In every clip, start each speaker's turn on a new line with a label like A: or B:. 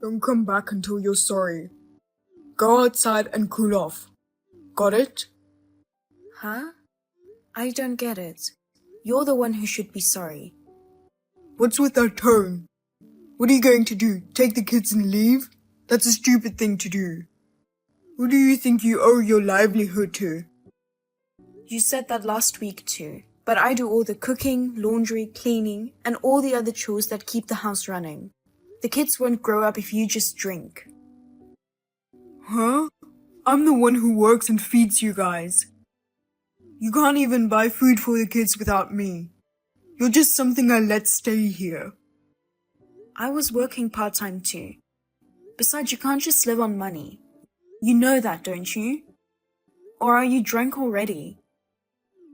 A: Don't come back until you're sorry. Go outside and cool off. Got it?
B: Huh? I don't get it. You're the one who should be sorry.
A: What's with that tone? What are you going to do? Take the kids and leave? That's a stupid thing to do. Who do you think you owe your livelihood to?
B: You said that last week too, but I do all the cooking, laundry, cleaning, and all the other chores that keep the house running. The kids won't grow up if you just drink.
A: Huh? I'm the one who works and feeds you guys. You can't even buy food for the kids without me. You're just something I let stay here.
B: I was working part-time too. Besides, you can't just live on money. You know that, don't you? Or are you drunk already?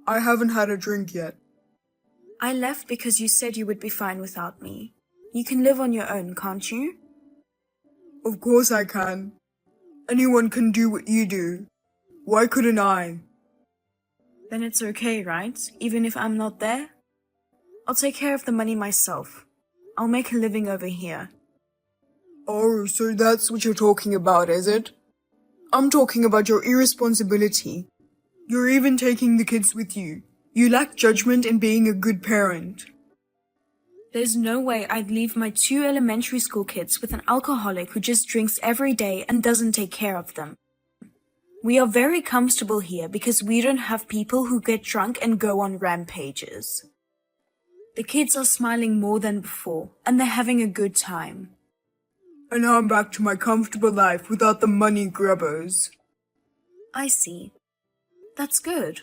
A: I haven't had a drink yet.
B: I left because you said you would be fine without me. You can live on your own, can't you?
A: Of course I can. Anyone can do what you do. Why couldn't I?
B: Then it's okay, right? Even if I'm not there? I'll take care of the money myself. I'll make a living over here.
A: Oh, so that's what you're talking about, is it? I'm talking about your irresponsibility. You're even taking the kids with you. You lack judgment in being a good parent.
B: There's no way I'd leave my 2 elementary school kids with an alcoholic who just drinks every day and doesn't take care of them. We are very comfortable here because we don't have people who get drunk and go on rampages. The kids are smiling more than before, and they're having a good time.
A: And now I'm back to my comfortable life without the money grubbers.
B: I see. That's good.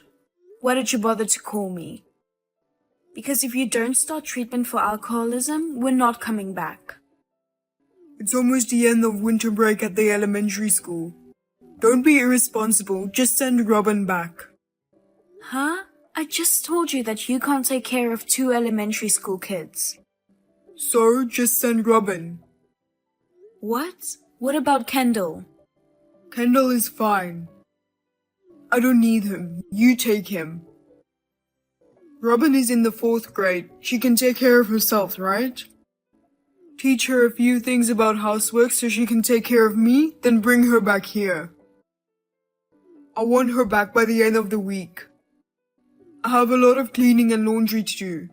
B: Why did you bother to call me? Because if you don't start treatment for alcoholism, we're not coming back.
A: It's almost the end of winter break at the elementary school. Don't be irresponsible, just send Robin back.
B: Huh? I just told you that you can't take care of 2 elementary school kids.
A: So, just send Robin.
B: What? What about Kendall?
A: Kendall is fine. I don't need him. You take him. Robin is in the 4th grade. She can take care of herself, right? Teach her a few things about housework so she can take care of me, then bring her back here. I want her back by the end of the week. I have a lot of cleaning and laundry to do.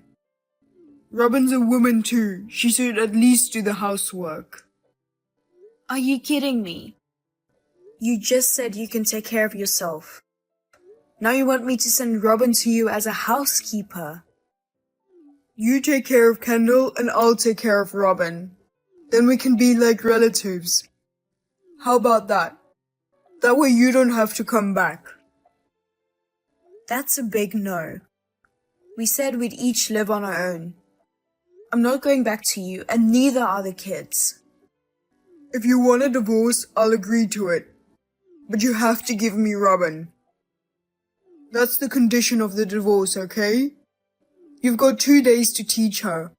A: Robin's a woman too. She should at least do the housework.
B: Are you kidding me? You just said you can take care of yourself. Now you want me to send Robin to you as a housekeeper.
A: You take care of Kendall and I'll take care of Robin. Then we can be like relatives. How about that? That way you don't have to come back.
B: That's a big no. We said we'd each live on our own. I'm not going back to you, and neither are the kids.
A: If you want a divorce, I'll agree to it. But you have to give me Robin. That's the condition of the divorce, okay? You've got 2 days to teach her.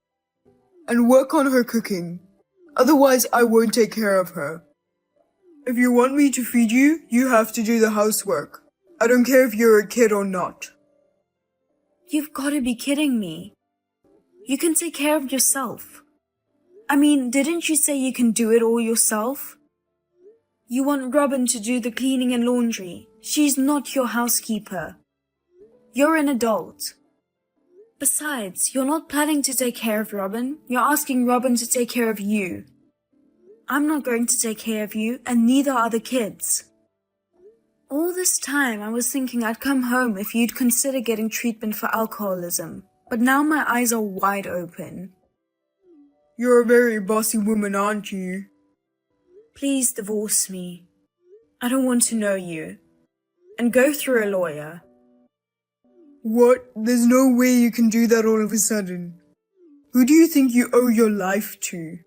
A: And work on her cooking. Otherwise, I won't take care of her. If you want me to feed you, you have to do the housework. I don't care if you're a kid or not.
B: You've got to be kidding me. You can take care of yourself. I mean, didn't you say you can do it all yourself? You want Robin to do the cleaning and laundry. She's not your housekeeper. You're an adult. Besides, you're not planning to take care of Robin. You're asking Robin to take care of you. I'm not going to take care of you, and neither are the kids. All this time, I was thinking I'd come home if you'd consider getting treatment for alcoholism. But now my eyes are wide open.
A: You're a very bossy woman, aren't you?
B: Please divorce me. I don't want to know you. And go through a lawyer.
A: What? There's no way you can do that all of a sudden. Who do you think you owe your life to?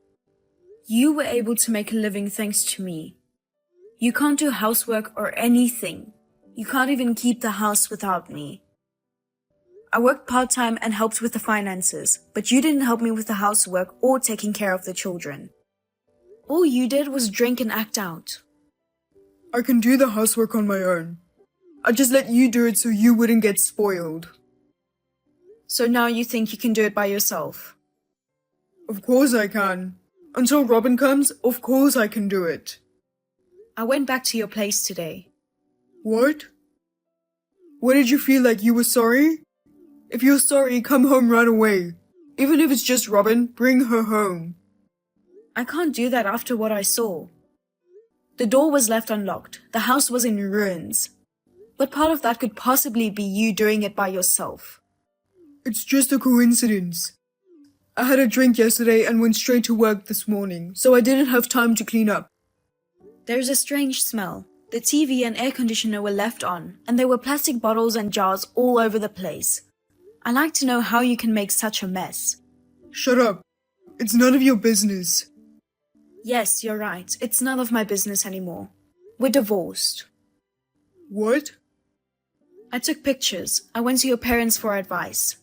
B: You were able to make a living thanks to me. You can't do housework or anything. You can't even keep the house without me. I worked part-time and helped with the finances, but you didn't help me with the housework or taking care of the children. All you did was drink and act out.
A: I can do the housework on my own. I just let you do it so you wouldn't get spoiled.
B: So now you think you can do it by yourself?
A: Of course I can. Until Robin comes, of course I can do it.
B: I went back to your place today.
A: What? What did you feel like you were sorry? If you're sorry, come home right away. Even if it's just Robin, bring her home.
B: I can't do that after what I saw. The door was left unlocked. The house was in ruins. What part of that could possibly be you doing it by yourself?
A: It's just a coincidence. I had a drink yesterday and went straight to work this morning, so I didn't have time to clean up.
B: There's a strange smell. The TV and air conditioner were left on, and there were plastic bottles and jars all over the place. I'd like to know how you can make such a mess.
A: Shut up. It's none of your business.
B: Yes, you're right. It's none of my business anymore. We're divorced.
A: What?
B: I took pictures. I went to your parents for advice.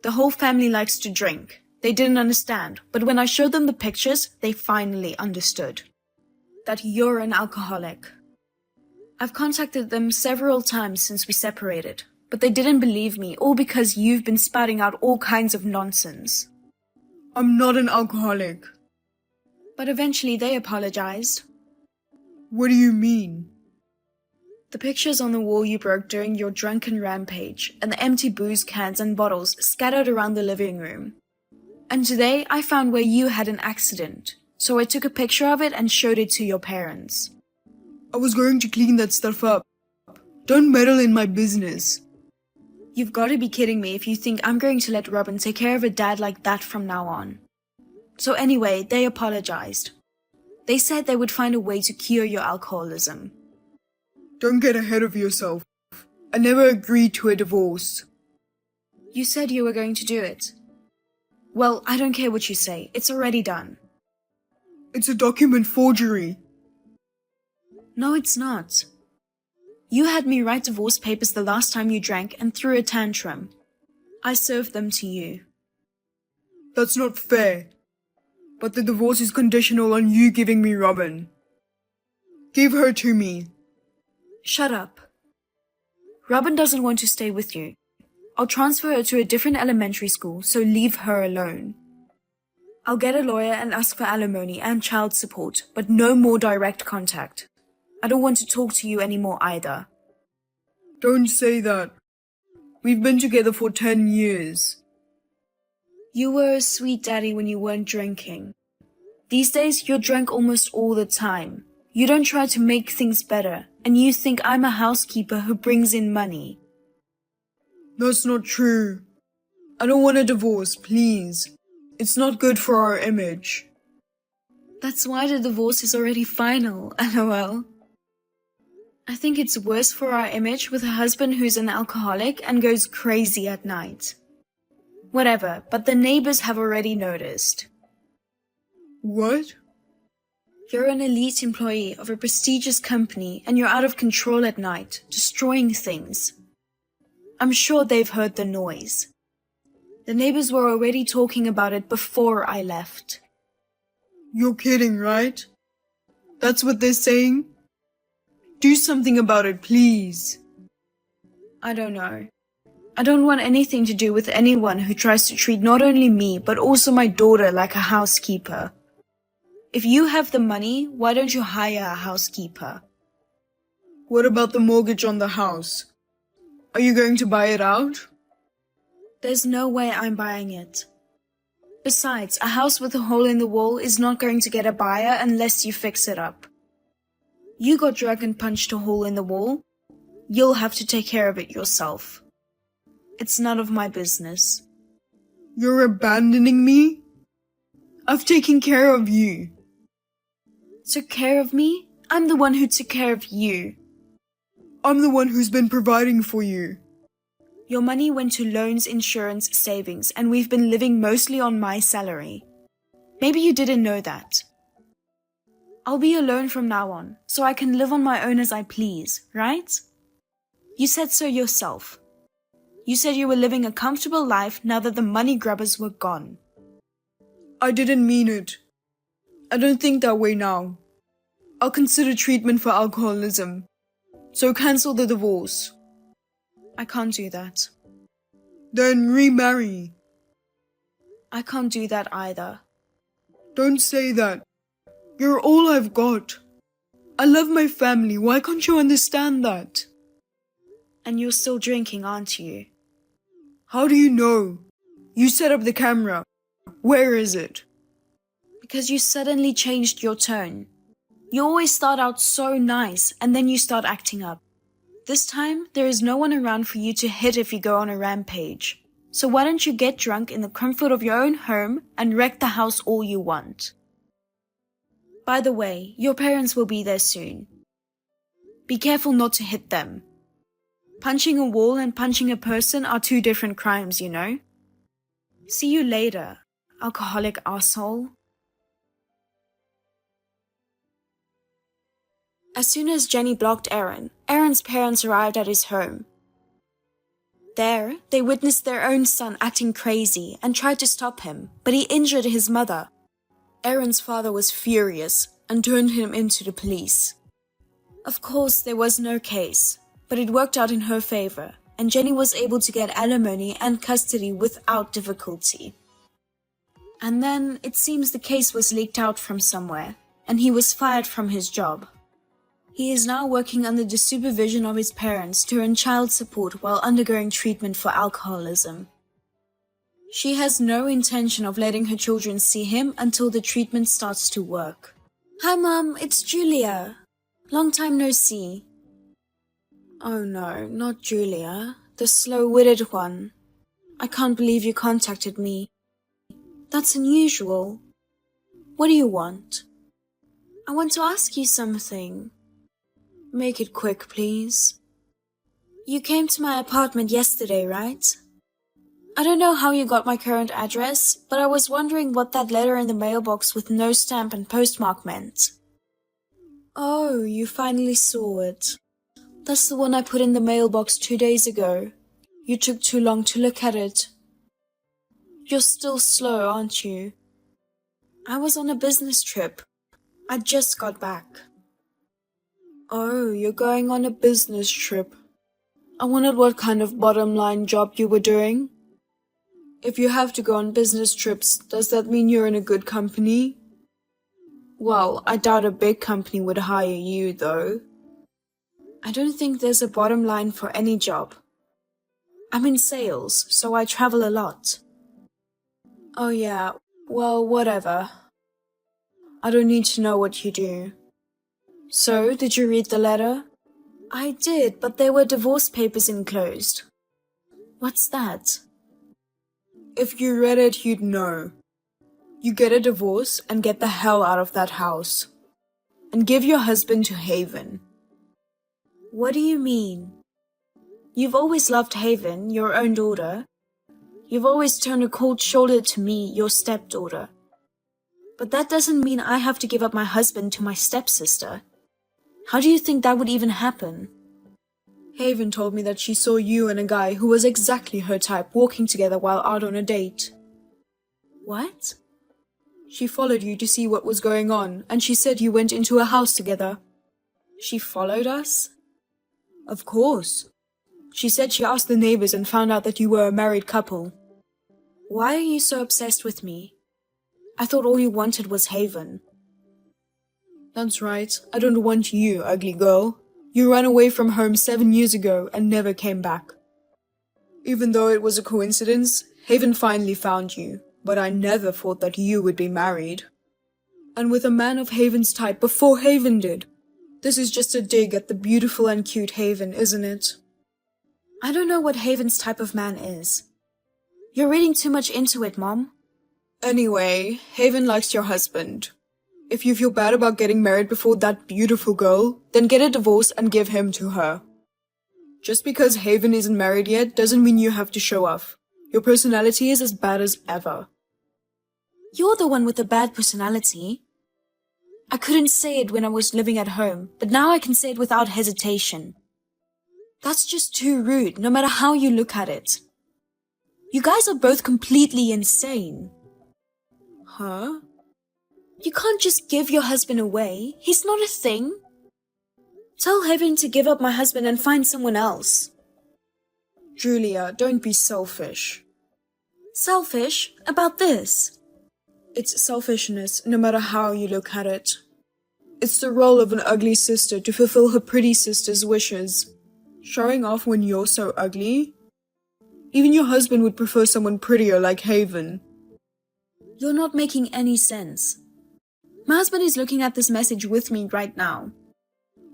B: The whole family likes to drink. They didn't understand, but when I showed them the pictures, they finally understood. That you're an alcoholic. I've contacted them several times since we separated, but they didn't believe me, all because you've been spouting out all kinds of nonsense.
A: I'm not an alcoholic.
B: But eventually they apologized.
A: What do you mean?
B: The pictures on the wall you broke during your drunken rampage, and the empty booze cans and bottles scattered around the living room. And today I found where you had an accident, so I took a picture of it and showed it to your parents.
A: I was going to clean that stuff up. Don't meddle in my business.
B: You've got to be kidding me if you think I'm going to let Robin take care of a dad like that from now on. So anyway, they apologized. They said they would find a way to cure your alcoholism.
A: Don't get ahead of yourself. I never agreed to a divorce.
B: You said you were going to do it. Well, I don't care what you say. It's already done.
A: It's a document forgery.
B: No, it's not. You had me write divorce papers the last time you drank and threw a tantrum. I served them to you.
A: That's not fair. But the divorce is conditional on you giving me Robin. Give her to me.
B: Shut up. Robin doesn't want to stay with you. I'll transfer her to a different elementary school, so leave her alone. I'll get a lawyer and ask for alimony and child support, but no more direct contact. I don't want to talk to you anymore either.
A: Don't say that. We've been together for 10 years.
B: You were a sweet daddy when you weren't drinking. These days, you're drunk almost all the time. You don't try to make things better, and you think I'm a housekeeper who brings in money.
A: That's not true. I don't want a divorce, please. It's not good for our image.
B: That's why the divorce is already final, LOL. I think it's worse for our image with a husband who's an alcoholic and goes crazy at night. Whatever, but the neighbors have already noticed.
A: What?
B: You're an elite employee of a prestigious company and you're out of control at night, destroying things. I'm sure they've heard the noise. The neighbors were already talking about it before I left.
A: You're kidding, right? That's what they're saying? Do something about it, please.
B: I don't know. I don't want anything to do with anyone who tries to treat not only me, but also my daughter like a housekeeper. If you have the money, why don't you hire a housekeeper?
A: What about the mortgage on the house? Are you going to buy it out?
B: There's no way I'm buying it. Besides, a house with a hole in the wall is not going to get a buyer unless you fix it up. You got drunk and punched a hole in the wall. You'll have to take care of it yourself. It's none of my business.
A: You're abandoning me? I've taken care of you.
B: Took care of me? I'm the one who took care of you.
A: I'm the one who's been providing for you.
B: Your money went to loans, insurance, savings, and we've been living mostly on my salary. Maybe you didn't know that. I'll be alone from now on, so I can live on my own as I please, right? You said so yourself. You said you were living a comfortable life now that the money grubbers were gone.
A: I didn't mean it. I don't think that way now. I'll consider treatment for alcoholism. So cancel the divorce.
B: I can't do that.
A: Then remarry.
B: I can't do that either.
A: Don't say that. You're all I've got. I love my family. Why can't you understand that?
B: And you're still drinking, aren't you?
A: How do you know? You set up the camera. Where is it?
B: Because you suddenly changed your tone. You always start out so nice and then you start acting up. This time, there is no one around for you to hit if you go on a rampage. So why don't you get drunk in the comfort of your own home and wreck the house all you want? By the way, your parents will be there soon. Be careful not to hit them. Punching a wall and punching a person are two different crimes, you know? See you later, alcoholic asshole. As soon as Jenny blocked Aaron, Aaron's parents arrived at his home. There, they witnessed their own son acting crazy and tried to stop him, but he injured his mother. Aaron's father was furious and turned him into the police. Of course, there was no case, but it worked out in her favor, and Jenny was able to get alimony and custody without difficulty. And then, it seems the case was leaked out from somewhere, and he was fired from his job. He is now working under the supervision of his parents to earn child support while undergoing treatment for alcoholism. She has no intention of letting her children see him until the treatment starts to work. Hi Mom, it's Julia. Long time no see. Oh no, not Julia, the slow-witted one. I can't believe you contacted me. That's unusual. What do you want? I want to ask you something. Make it quick, please. You came to my apartment yesterday, right? I don't know how you got my current address, but I was wondering what that letter in the mailbox with no stamp and postmark meant. Oh, you finally saw it. That's the one I put in the mailbox 2 days ago. You took too long to look at it. You're still slow, aren't you? I was on a business trip. I just got back. Oh, you're going on a business trip. I wondered what kind of bottom line job you were doing. If you have to go on business trips, does that mean you're in a good company? Well, I doubt a big company would hire you, though. I don't think there's a bottom line for any job. I'm in sales, so I travel a lot. Oh yeah, well, whatever. I don't need to know what you do. So, did you read the letter? I did, but there were divorce papers enclosed. What's that? If you read it, you'd know. You get a divorce and get the hell out of that house. And give your husband to Haven. What do you mean? You've always loved Haven, your own daughter. You've always turned a cold shoulder to me, your stepdaughter. But that doesn't mean I have to give up my husband to my stepsister. How do you think that would even happen? Haven told me that she saw you and a guy who was exactly her type walking together while out on a date. What? She followed you to see what was going on, and she said you went into a house together. She followed us? Of course. She said she asked the neighbors and found out that you were a married couple. Why are you so obsessed with me? I thought all you wanted was Haven. That's right. I don't want you, ugly girl. You ran away from home 7 years ago and never came back. Even though it was a coincidence, Haven finally found you, but I never thought that you would be married. And with a man of Haven's type before Haven did. This is just a dig at the beautiful and cute Haven, isn't it? I don't know what Haven's type of man is. You're reading too much into it, Mom. Anyway, Haven likes your husband. If you feel bad about getting married before that beautiful girl, then get a divorce and give him to her. Just because Haven isn't married yet doesn't mean you have to show off. Your personality is as bad as ever. You're the one with the bad personality. I couldn't say it when I was living at home, but now I can say it without hesitation. That's just too rude, no matter how you look at it. You guys are both completely insane. Huh? You can't just give your husband away. He's not a thing. Tell Haven to give up my husband and find someone else. Julia, don't be selfish. Selfish? About this?
A: It's selfishness, no matter how you look at it. It's the role of an ugly sister to fulfill her pretty sister's wishes. Showing off when you're so ugly? Even your husband would prefer someone prettier like Haven.
B: You're not making any sense. My husband is looking at this message with me right now.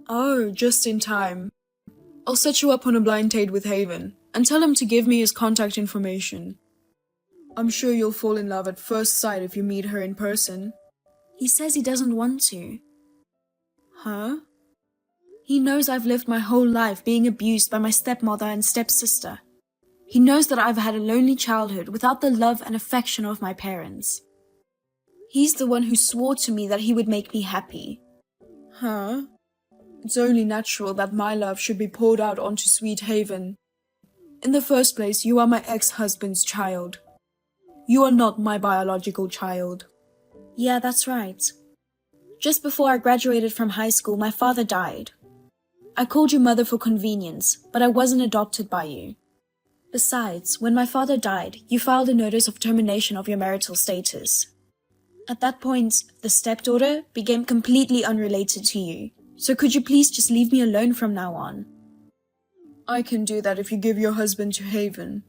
A: Oh, just in time. I'll set you up on a blind date with Haven and tell him to give me his contact information. I'm sure you'll fall in love at first sight if you meet her in person.
B: He says he doesn't want to.
A: Huh?
B: He knows I've lived my whole life being abused by my stepmother and stepsister. He knows that I've had a lonely childhood without the love and affection of my parents. He's the one who swore to me that he would make me happy.
A: Huh? It's only natural that my love should be poured out onto Sweet Haven. In the first place, you are my ex-husband's child. You are not my biological child.
B: Yeah, that's right. Just before I graduated from high school, my father died. I called you mother for convenience, but I wasn't adopted by you. Besides, when my father died, you filed a notice of termination of your marital status. At that point, the stepdaughter became completely unrelated to you. So could you please just leave me alone from now on?
A: I can do that if you give your husband to Haven.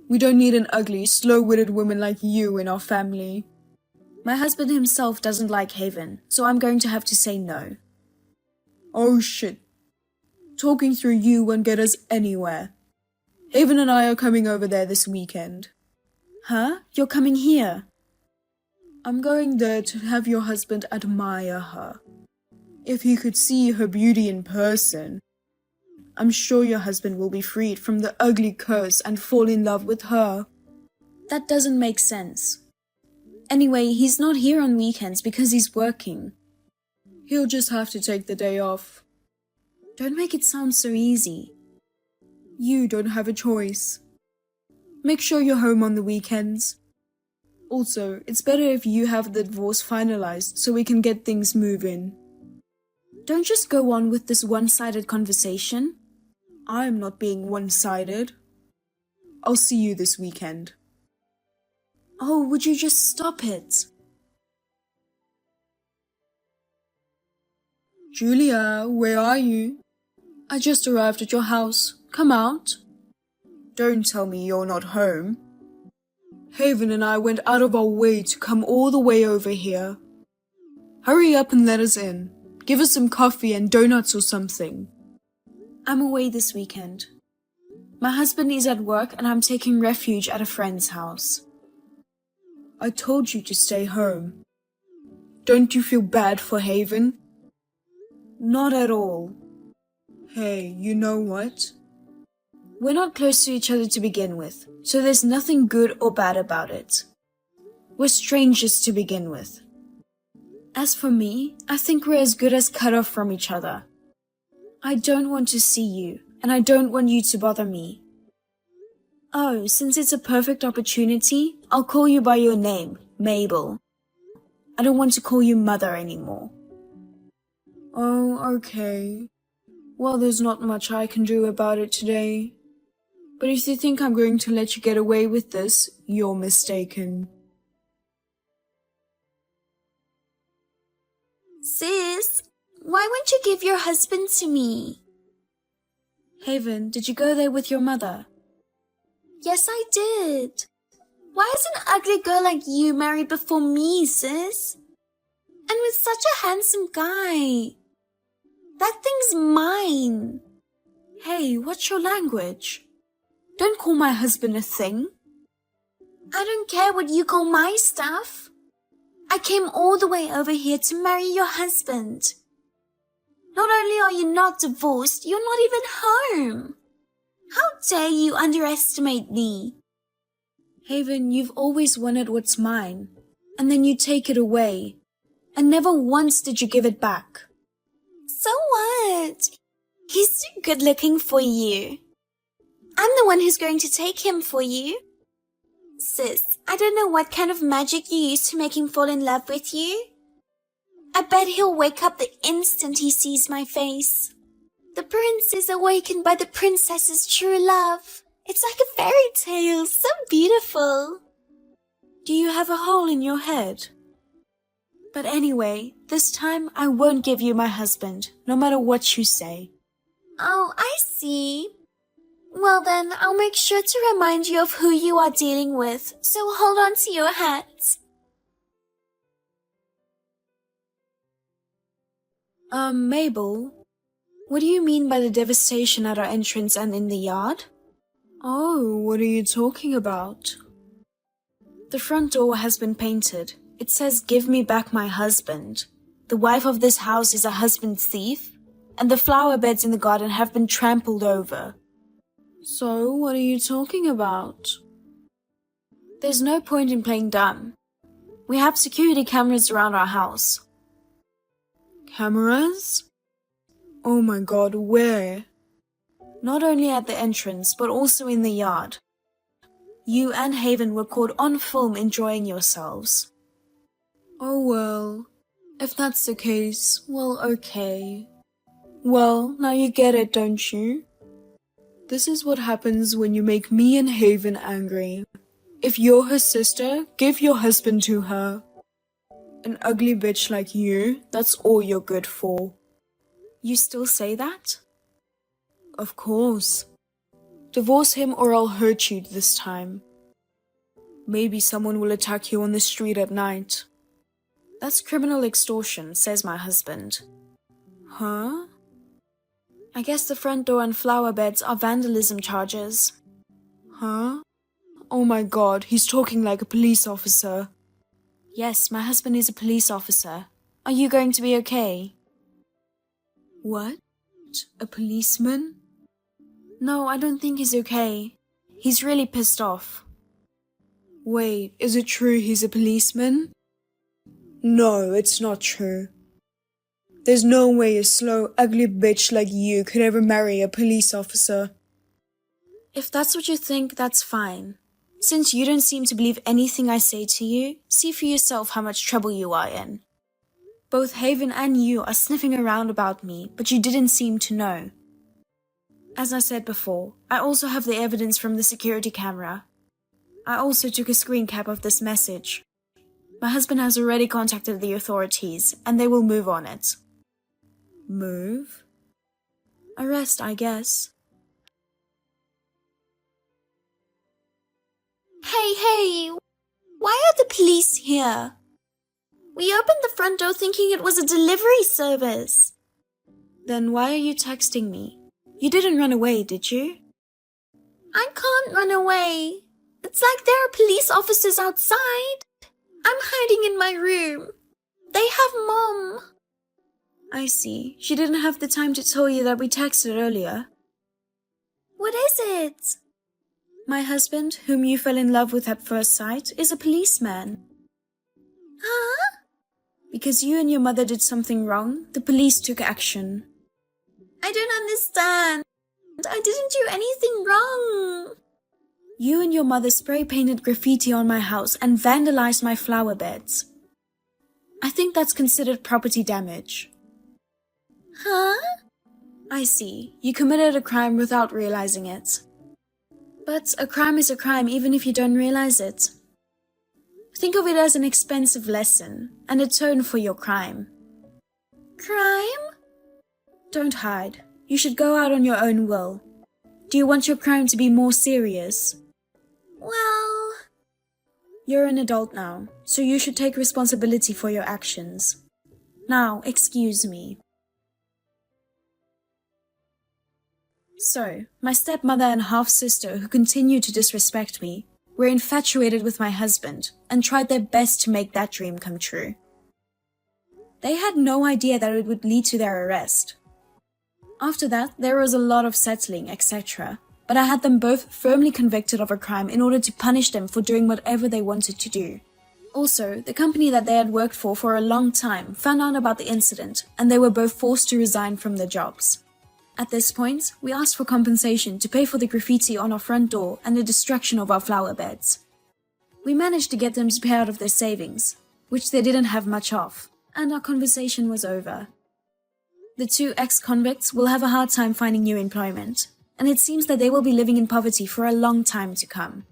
A: We don't need an ugly, slow-witted woman like you in our family.
B: My husband himself doesn't like Haven, so I'm going to have to say no.
A: Oh shit. Talking through you won't get us anywhere. Haven and I are coming over there this weekend.
B: Huh? You're coming here?
A: I'm going there to have your husband admire her. If he could see her beauty in person, I'm sure your husband will be freed from the ugly curse and fall in love with her.
B: That doesn't make sense. Anyway, he's not here on weekends because he's working.
A: He'll just have to take the day off.
B: Don't make it sound so easy.
A: You don't have a choice. Make sure you're home on the weekends. Also, it's better if you have the divorce finalized so we can get things moving.
B: Don't just go on with this one-sided conversation.
A: I'm not being one-sided. I'll see you this weekend.
B: Oh, would you just stop it?
A: Julia, where are you? I just arrived at your house. Come out. Don't tell me you're not home. Haven and I went out of our way to come all the way over here. Hurry up and let us in. Give us some coffee and donuts or something.
B: I'm away this weekend. My husband is at work and I'm taking refuge at a friend's house.
A: I told you to stay home. Don't you feel bad for Haven?
B: Not at all.
A: Hey, you know what?
B: We're not close to each other to begin with, so there's nothing good or bad about it. We're strangers to begin with. As for me, I think we're as good as cut off from each other. I don't want to see you, and I don't want you to bother me. Oh, since it's a perfect opportunity, I'll call you by your name, Mabel. I don't want to call you Mother anymore.
A: Oh, okay. Well, there's not much I can do about it today. But if you think I'm going to let you get away with this, you're mistaken.
B: Sis, why won't you give your husband to me? Haven, did you go there with your mother? Yes, I did. Why is an ugly girl like you married before me, sis? And with such a handsome guy. That thing's mine. Hey, what's your language? Don't call my husband a thing. I don't care what you call my stuff. I came all the way over here to marry your husband. Not only are you not divorced, you're not even home. How dare you underestimate me? Haven, you've always wanted what's mine, and then you take it away, and never once did you give it back. So what? He's too good looking for you. I'm the one who's going to take him for you. Sis, I don't know what kind of magic you use to make him fall in love with you. I bet he'll wake up the instant he sees my face. The prince is awakened by the princess's true love. It's like a fairy tale, so beautiful. Do you have a hole in your head? But anyway, this time I won't give you my husband, no matter what you say.
C: Oh, I see. Well then, I'll make sure to remind you of who you are dealing with, so hold on to your hats.
B: Mabel, what do you mean by the devastation at our entrance and in the yard? Oh, what are you talking about? The front door has been painted. It says, "Give me back my husband." The wife of this house is a husband thief, and the flower beds in the garden have been trampled over. So, what are you talking about? There's no point in playing dumb. We have security cameras around our house. Cameras? Oh my god, where? Not only at the entrance, but also in the yard. You and Haven were caught on film enjoying yourselves. Oh well, if that's the case, well, okay. Well, now you get it, don't you? This is what happens when you make me and Haven angry. If you're her sister, give your husband to her. An ugly bitch like you, that's all you're good for. You still say that? Of course. Divorce him or I'll hurt you this time. Maybe someone will attack you on the street at night. That's criminal extortion, says my husband. Huh? I guess the front door and flower beds are vandalism charges. Huh? Oh my god, he's talking like a police officer. Yes, my husband is a police officer. Are you going to be okay? What? A policeman? No, I don't think he's okay. He's really pissed off. Wait, is it true he's a policeman? No, it's not true. There's no way a slow, ugly bitch like you could ever marry a police officer. If that's what you think, that's fine. Since you don't seem to believe anything I say to you, see for yourself how much trouble you are in. Both Haven and you are sniffing around about me, but you didn't seem to know. As I said before, I also have the evidence from the security camera. I also took a screen cap of this message. My husband has already contacted the authorities, and they will move on it. Move? Arrest, I guess.
C: Hey, why are the police here? We opened the front door thinking it was a delivery service.
B: Then why are you texting me? You didn't run away, did you?
C: I can't run away. It's like there are police officers outside. I'm hiding in my room. They have Mom.
B: I see. She didn't have the time to tell you that we texted earlier.
C: What is it?
B: My husband, whom you fell in love with at first sight, is a policeman.
C: Huh?
B: Because you and your mother did something wrong, the police took action.
C: I don't understand. I didn't do anything wrong.
B: You and your mother spray-painted graffiti on my house and vandalized my flower beds. I think that's considered property damage.
C: Huh?
B: I see. You committed a crime without realizing it. But a crime is a crime even if you don't realize it. Think of it as an expensive lesson and atone for your crime.
C: Crime?
B: Don't hide. You should go out on your own will. Do you want your crime to be more serious?
C: Well...
B: You're an adult now, so you should take responsibility for your actions. Now, excuse me. So, my stepmother and half-sister who continue to disrespect me were infatuated with my husband and tried their best to make that dream come true. They had no idea that it would lead to their arrest. After that, there was a lot of settling, etc., but I had them both firmly convicted of a crime in order to punish them for doing whatever they wanted to do. Also, the company that they had worked for a long time found out about the incident, and they were both forced to resign from their jobs. At this point, we asked for compensation to pay for the graffiti on our front door and the destruction of our flower beds. We managed to get them to pay out of their savings, which they didn't have much of, and our conversation was over. The two ex-convicts will have a hard time finding new employment, and it seems that they will be living in poverty for a long time to come.